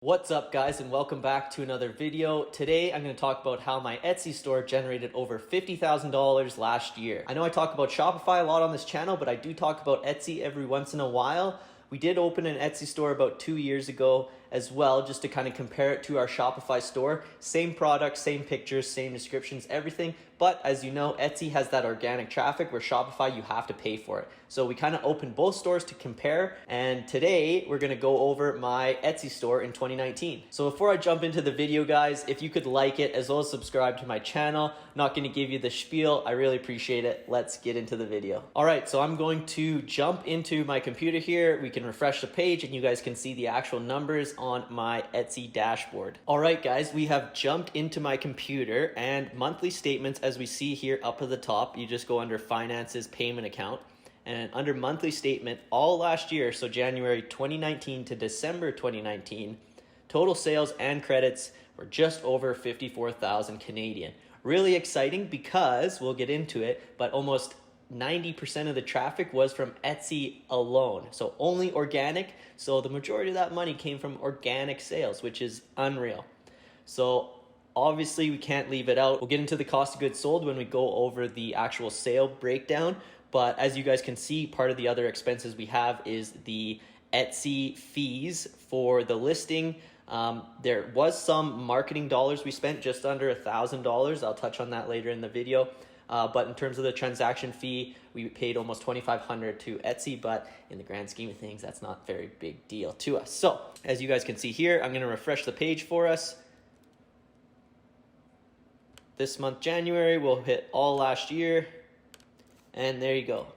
What's up guys, and welcome back to another video. Today I'm going to talk about how my Etsy store generated over $50,000 last year. I know I talk about Shopify a lot on this channel, but I do talk about Etsy every once in a while. We did open an Etsy store about 2 years ago as well, just to kind of compare it to our Shopify store. Same products, same pictures, same descriptions, everything. But as you know, Etsy has that organic traffic where Shopify, you have to pay for it. So we kind of opened both stores to compare. And today we're going to go over my Etsy store in 2019. So before I jump into the video, guys, if you could like it as well as subscribe to my channel, I'm not going to give you the spiel. I really appreciate it. Let's get into the video. All right, so I'm going to jump into my computer here. We can refresh the page and you guys can see the actual numbers on my Etsy dashboard. All right, guys, we have jumped into my computer and monthly statements, as we see here up at the top, you just go under finances, payment account. And under monthly statement, all last year, so January 2019 to December 2019, total sales and credits were just over 54,000 Canadian. Really exciting because we'll get into it, but almost 90% of the traffic was from Etsy alone. So only organic. So the majority of that money came from organic sales, which is unreal. So obviously we can't leave it out. We'll get into the cost of goods sold when we go over the actual sale breakdown. But as you guys can see, part of the other expenses we have is the Etsy fees for the listing. There was some marketing dollars we spent, just under $1,000. I'll touch on that later in the video. But in terms of the transaction fee, we paid almost $2,500 to Etsy, but in the grand scheme of things, that's not a very big deal to us. So as you guys can see here, I'm going to refresh the page for us. This month, January, we'll hit all last year. And there you go.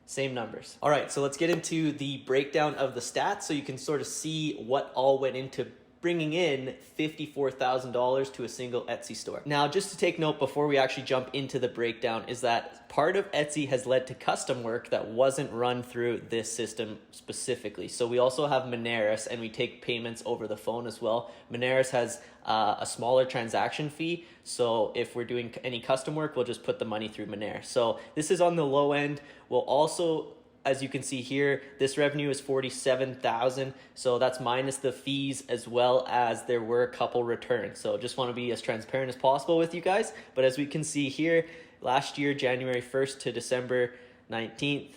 Same numbers. All right, so let's get into the breakdown of the stats so you can sort of see what all went into bringing in $54,000 to a single Etsy store. Now, just to take note before we actually jump into the breakdown is that part of Etsy has led to custom work that wasn't run through this system specifically. So we also have Moneris, and we take payments over the phone as well. Moneris has a smaller transaction fee. So if we're doing any custom work, we'll just put the money through Moneris. So this is on the low end. We'll also, as you can see here, this revenue is $47,000. So that's minus the fees, as well as there were a couple returns. So just want to be as transparent as possible with you guys. But as we can see here, last year, January 1st to December 19th,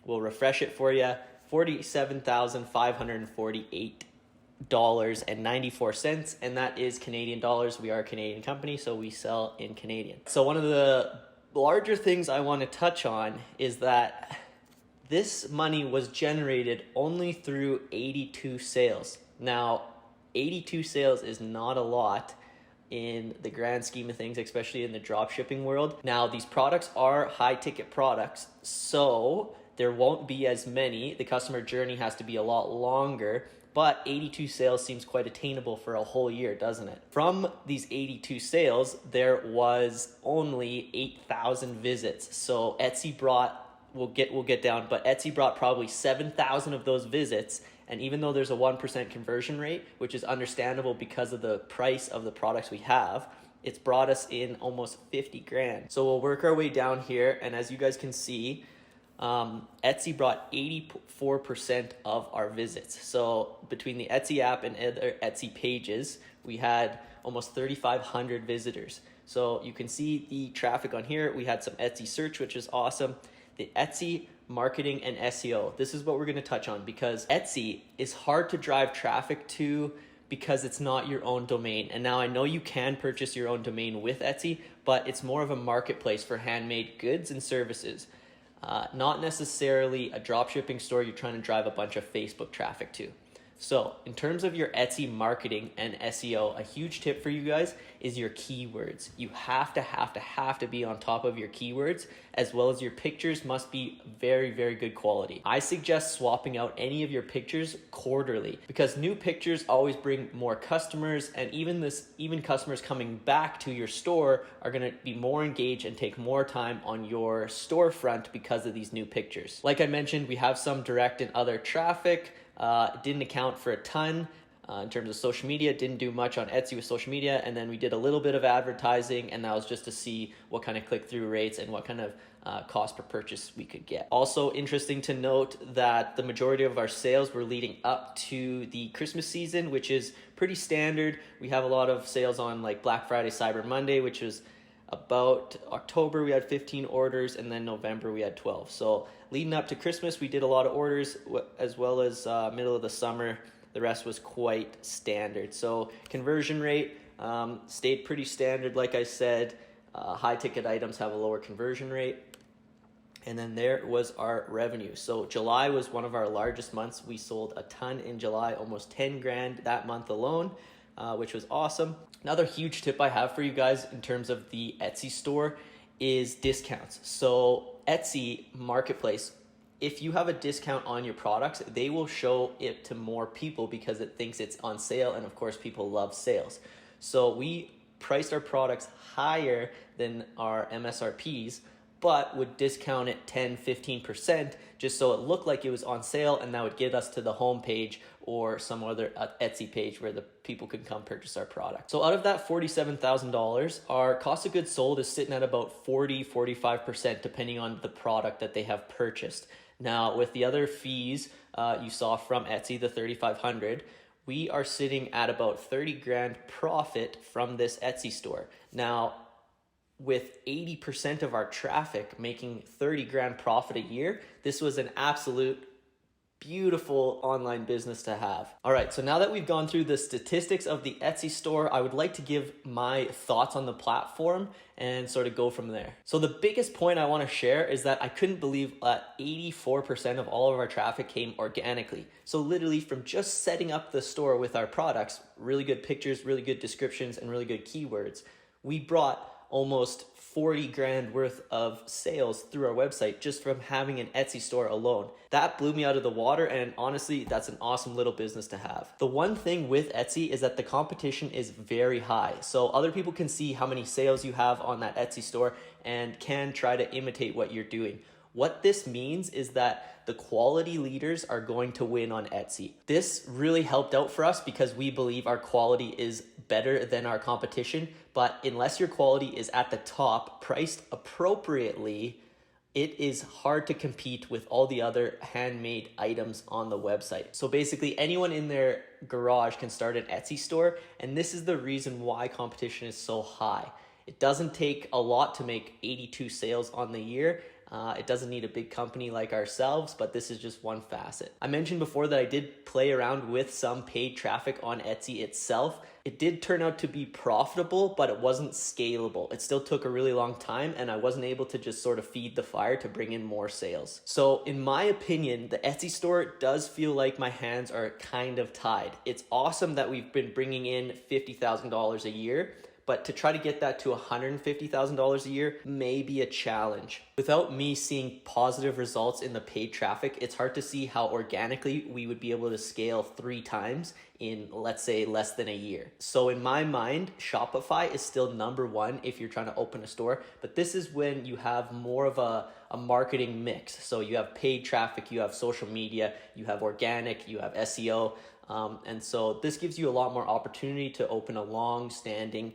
we'll refresh it for you, $47,548.94, and that is Canadian dollars. We are a Canadian company, so we sell in Canadian. So one of the larger things I want to touch on is that this money was generated only through 82 sales. Now, 82 sales is not a lot in the grand scheme of things, especially in the drop shipping world. Now, these products are high ticket products, so there won't be as many. The customer journey has to be a lot longer. But 82 sales seems quite attainable for a whole year, doesn't it? From these 82 sales, there was only 8,000 visits. So Etsy brought, we'll get down, but Etsy brought probably 7,000 of those visits. And even though there's a 1% conversion rate, which is understandable because of the price of the products we have, it's brought us in almost 50 grand. So we'll work our way down here. And as you guys can see, Etsy brought 84% of our visits. So between the Etsy app and other Etsy pages, we had almost 3,500 visitors. So you can see the traffic on here. We had some Etsy search, which is awesome. The Etsy marketing and SEO. This is what we're going to touch on because Etsy is hard to drive traffic to because it's not your own domain. And now I know you can purchase your own domain with Etsy, but it's more of a marketplace for handmade goods and services. Not necessarily a dropshipping store you're trying to drive a bunch of Facebook traffic to. So in terms of your Etsy marketing and SEO, a huge tip for you guys is your keywords. You have to be on top of your keywords, as well as your pictures must be very, very good quality. I suggest swapping out any of your pictures quarterly because new pictures always bring more customers, and even customers coming back to your store are going to be more engaged and take more time on your storefront because of these new pictures. Like I mentioned, we have some direct and other traffic. It didn't account for a ton. in terms of social media. Didn't do much on Etsy with social media, and then we did a little bit of advertising, and that was just to see what kind of click-through rates and what kind of cost per purchase we could get. Also interesting to note that the majority of our sales were leading up to the Christmas season, which is pretty standard. We have a lot of sales on like Black Friday, Cyber Monday, which was about October we had 15 orders, and then November we had 12. So leading up to Christmas we did a lot of orders, as well as middle of the summer the rest was quite standard. So conversion rate stayed pretty standard. Like I said, high ticket items have a lower conversion rate. And then there was our revenue. So July was one of our largest months. We sold a ton in July, almost 10 grand that month alone, which was awesome. Another huge tip I have for you guys in terms of the Etsy store is discounts. So Etsy Marketplace, if you have a discount on your products, they will show it to more people because it thinks it's on sale, and of course people love sales. So we priced our products higher than our MSRPs, but would discount it 10-15% just so it looked like it was on sale, and that would get us to the home page or some other Etsy page where the people could come purchase our product. So out of that $47,000, our cost of goods sold is sitting at about 40-45% depending on the product that they have purchased. Now with the other fees you saw from Etsy, the $3,500, we are sitting at about 30 grand profit from this Etsy store. Now, with 80% of our traffic making 30 grand profit a year, this was an absolute beautiful online business to have. All right, so now that we've gone through the statistics of the Etsy store, I would like to give my thoughts on the platform and sort of go from there. So the biggest point I want to share is that I couldn't believe that 84% of all of our traffic came organically. So literally from just setting up the store with our products, really good pictures, really good descriptions, and really good keywords, we brought almost 40 grand worth of sales through our website just from having an Etsy store alone. That blew me out of the water, and honestly, that's an awesome little business to have. The one thing with Etsy is that the competition is very high. So other people can see how many sales you have on that Etsy store and can try to imitate what you're doing. What this means is that the quality leaders are going to win on Etsy. This really helped out for us because we believe our quality is better than our competition, but unless your quality is at the top, priced appropriately, it is hard to compete with all the other handmade items on the website. So basically anyone in their garage can start an Etsy store, and this is the reason why competition is so high. It doesn't take a lot to make 82 sales on the year. It doesn't need a big company like ourselves, but this is just one facet. I mentioned before that I did play around with some paid traffic on Etsy itself. It did turn out to be profitable, but it wasn't scalable. It still took a really long time, and I wasn't able to just sort of feed the fire to bring in more sales. So in my opinion, the Etsy store does feel like my hands are kind of tied. It's awesome that we've been bringing in $50,000 a year, but to try to get that to $150,000 a year may be a challenge. Without me seeing positive results in the paid traffic, it's hard to see how organically we would be able to scale 3 times in, let's say, less than a year. So in my mind, Shopify is still number one if you're trying to open a store, but this is when you have more of a marketing mix. So you have paid traffic, you have social media, you have organic, you have SEO. And so this gives you a lot more opportunity to open a long-standing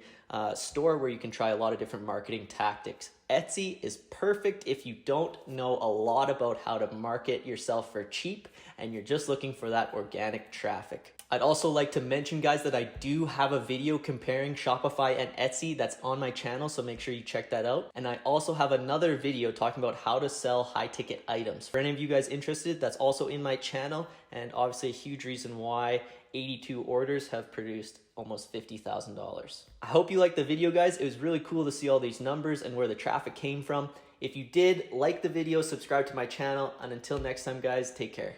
store where you can try a lot of different marketing tactics. Etsy is perfect if you don't know a lot about how to market yourself for cheap and you're just looking for that organic traffic. I'd also like to mention, guys, that I do have a video comparing Shopify and Etsy that's on my channel, so make sure you check that out. And I also have another video talking about how to sell high-ticket items. For any of you guys interested, that's also in my channel, and obviously a huge reason why 82 orders have produced almost $50,000. I hope you liked the video, guys. It was really cool to see all these numbers and where the traffic came from. If you did, like the video, subscribe to my channel, and until next time, guys, take care.